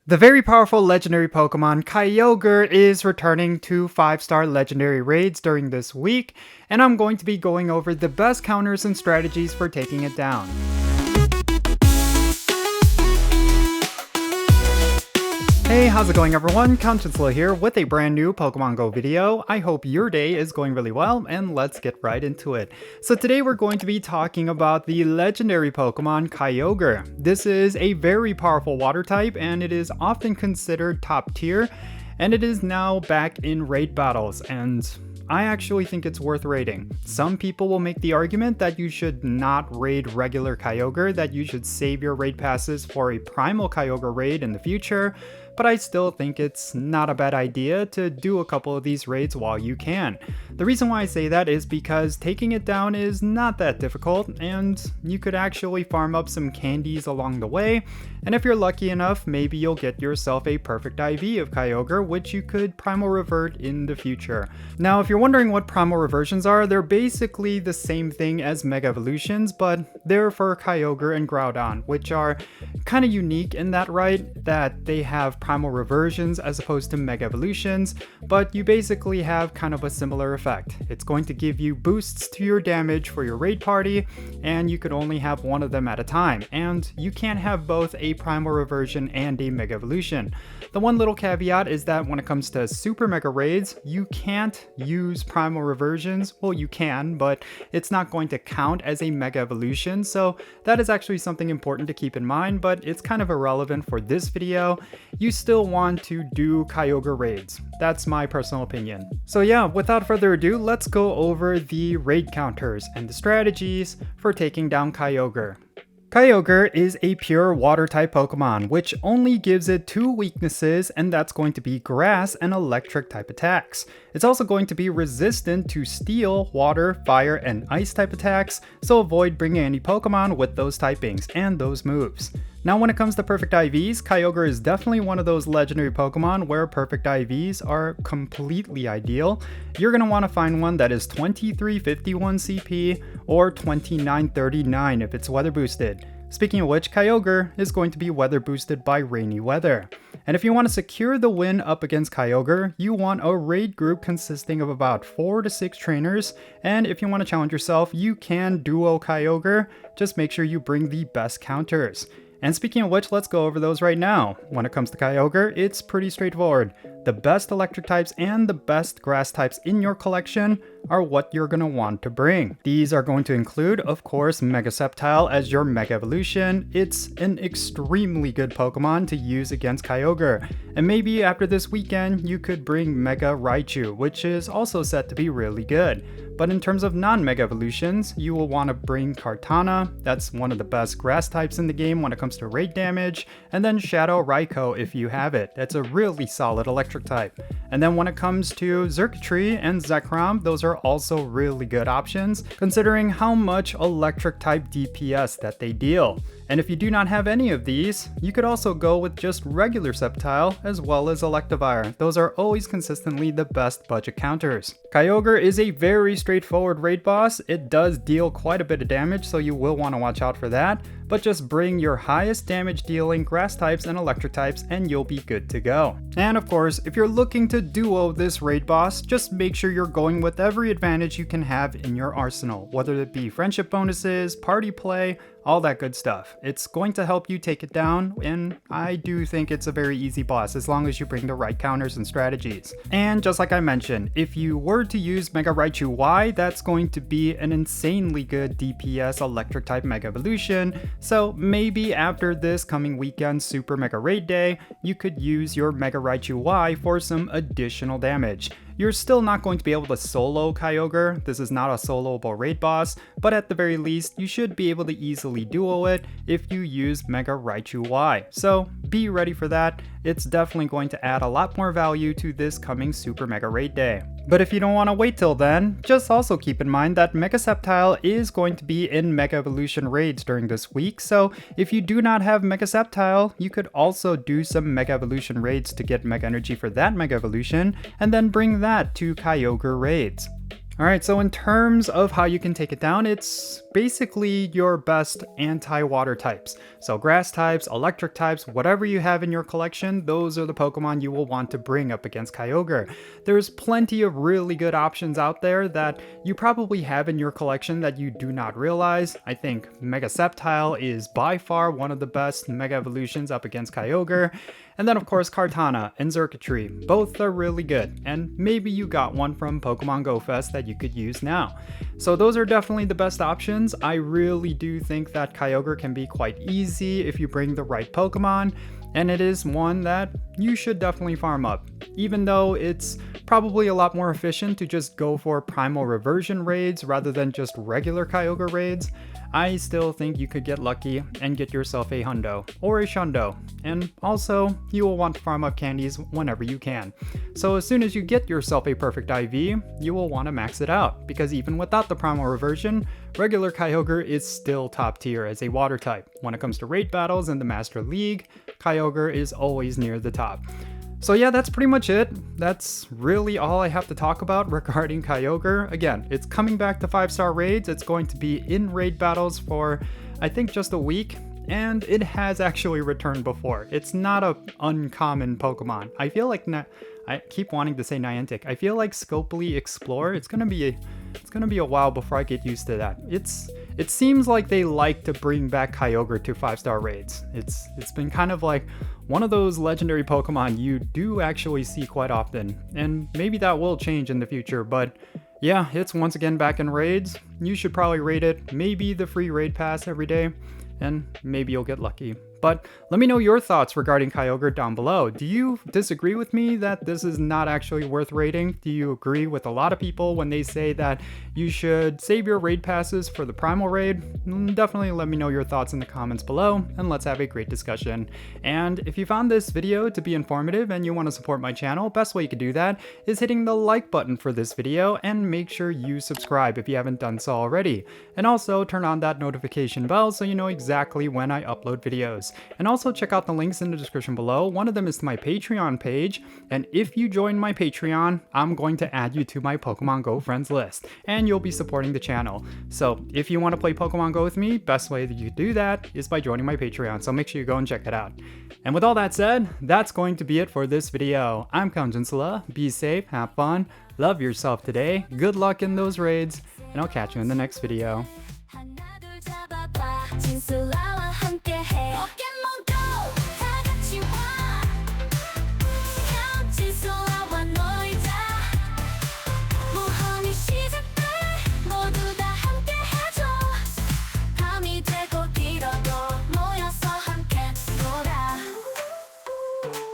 The very powerful legendary Pokemon Kyogre is returning to 5-star legendary raids during this week, and I'm going to be going over the best counters and strategies for taking it down. Hey, how's it going everyone? Jinsula here with a brand new Pokemon GO video. I hope your day is going really well, and let's get right into it. So today we're going to be talking about the legendary Pokemon Kyogre. This is a very powerful water type, and it is often considered top tier, and it is now back in raid battles, and I actually think it's worth raiding. Some people will make the argument that you should not raid regular Kyogre, that you should save your raid passes for a Primal Kyogre raid in the future, but I still think it's not a bad idea to do a couple of these raids while you can. The reason why I say that is because taking it down is not that difficult, and you could actually farm up some candies along the way, and if you're lucky enough, maybe you'll get yourself a perfect IV of Kyogre, which you could Primal Revert in the future. Now, if you're wondering what Primal Reversions are, they're basically the same thing as Mega Evolutions, but they're for Kyogre and Groudon, which are kind of unique in that right, that they have Primal Reversions as opposed to Mega Evolutions, but you basically have kind of a similar effect. It's going to give you boosts to your damage for your raid party, and you could only have one of them at a time, and you can't have both a Primal Reversion and a Mega Evolution. The one little caveat is that when it comes to Super Mega Raids, you can't use Primal Reversions. Well, you can, but it's not going to count as a Mega Evolution, so that is actually something important to keep in mind, but it's kind of irrelevant for this video. You still want to do Kyogre raids. That's my personal opinion. So yeah, without further ado, let's go over the raid counters and the strategies for taking down Kyogre. Kyogre is a pure water type Pokemon, which only gives it two weaknesses, and that's going to be grass and electric type attacks. It's also going to be resistant to steel, water, fire, and ice type attacks, so avoid bringing any Pokemon with those typings and those moves. Now when it comes to perfect IVs, Kyogre is definitely one of those legendary Pokemon where perfect IVs are completely ideal. You're going to want to find one that is 2351 CP or 2939 if it's weather boosted. Speaking of which, Kyogre is going to be weather boosted by rainy weather. And if you want to secure the win up against Kyogre, you want a raid group consisting of about 4 to 6 trainers, and if you want to challenge yourself, you can duo Kyogre, just make sure you bring the best counters. And speaking of which, let's go over those right now. When it comes to Kyogre, it's pretty straightforward. The best electric types and the best grass types in your collection are what you're going to want to bring. These are going to include, of course, Mega Sceptile as your Mega Evolution. It's an extremely good Pokemon to use against Kyogre. And maybe after this weekend, you could bring Mega Raichu, which is also set to be really good. But in terms of non-Mega Evolutions, you will want to bring Kartana. That's one of the best grass types in the game when it comes to raid damage. And then Shadow Raikou if you have it. That's a really solid electric type. And then when it comes to Xurkitree and Zekrom, those are also really good options, considering how much electric type DPS that they deal. And if you do not have any of these, you could also go with just regular Sceptile as well as Electivire. Those are always consistently the best budget counters. Kyogre is a very straightforward raid boss. It does deal quite a bit of damage, so you will want to watch out for that. But just bring your highest damage dealing grass types and electric types and you'll be good to go. And of course, if you're looking to duo this raid boss, just make sure you're going with every advantage you can have in your arsenal, whether it be friendship bonuses, party play, all that good stuff. It's going to help you take it down, and I do think it's a very easy boss as long as you bring the right counters and strategies. And just like I mentioned, if you were to use Mega Raichu Y, that's going to be an insanely good DPS electric type Mega Evolution, so maybe after this coming weekend Super Mega Raid Day, you could use your Mega Raichu Y for some additional damage. You're still not going to be able to solo Kyogre. This is not a soloable raid boss, but at the very least, you should be able to easily duo it if you use Mega Raichu Y. So be ready for that. It's definitely going to add a lot more value to this coming Super Mega Raid Day. But if you don't want to wait till then, just also keep in mind that Mega Sceptile is going to be in Mega Evolution raids during this week, so if you do not have Mega Sceptile, you could also do some Mega Evolution raids to get Mega Energy for that Mega Evolution, and then bring that to Kyogre raids. Alright, so in terms of how you can take it down, it's basically your best anti-water types. So grass types, electric types, whatever you have in your collection, those are the Pokemon you will want to bring up against Kyogre. There's plenty of really good options out there that you probably have in your collection that you do not realize. I think Mega Sceptile is by far one of the best Mega Evolutions up against Kyogre. And then of course Kartana and Xurkitree, both are really good, and maybe you got one from Pokemon Go Fest that you could use now. So those are definitely the best options. I really do think that Kyogre can be quite easy if you bring the right Pokemon, and it is one that you should definitely farm up. Even though it's probably a lot more efficient to just go for Primal Reversion raids rather than just regular Kyogre raids, I still think you could get lucky and get yourself a Hundo or a Shundo. And also, you will want to farm up candies whenever you can. So as soon as you get yourself a perfect IV, you will want to max it out, because even without the Primal Reversion, regular Kyogre is still top tier as a water type. When it comes to raid battles in the Master League, Kyogre is always near the top. So yeah, that's pretty much it. That's really all I have to talk about regarding Kyogre. Again, it's coming back to 5-star raids. It's going to be in raid battles for, I think, just a week. And it has actually returned before. It's not an uncommon Pokemon. I feel like, I keep wanting to say Niantic. I feel like Scopely Explore, it's gonna be a while before I get used to that. It seems like they like to bring back Kyogre to 5-star raids. It's been kind of like one of those legendary Pokemon you do actually see quite often, and maybe that will change in the future, but yeah, it's once again back in raids. You should probably raid it, maybe the free raid pass every day, and maybe you'll get lucky. But let me know your thoughts regarding Kyogre down below. Do you disagree with me that this is not actually worth raiding? Do you agree with a lot of people when they say that you should save your raid passes for the Primal raid? Definitely let me know your thoughts in the comments below, and let's have a great discussion. And if you found this video to be informative and you want to support my channel, best way you could do that is hitting the like button for this video, and make sure you subscribe if you haven't done so already. And also turn on that notification bell so you know exactly when I upload videos. And also check out the links in the description below. One of them is to my Patreon page, and if you join my Patreon, I'm going to add you to my Pokemon Go friends list, and you'll be supporting the channel. So if you want to play Pokemon Go with me, best way that you do that is by joining my Patreon, so make sure you go and check it out. And with all that said, that's going to be it for this video. I'm Jinsula. Be safe, have fun, love yourself today, good luck in those raids, and I'll catch you in the next video.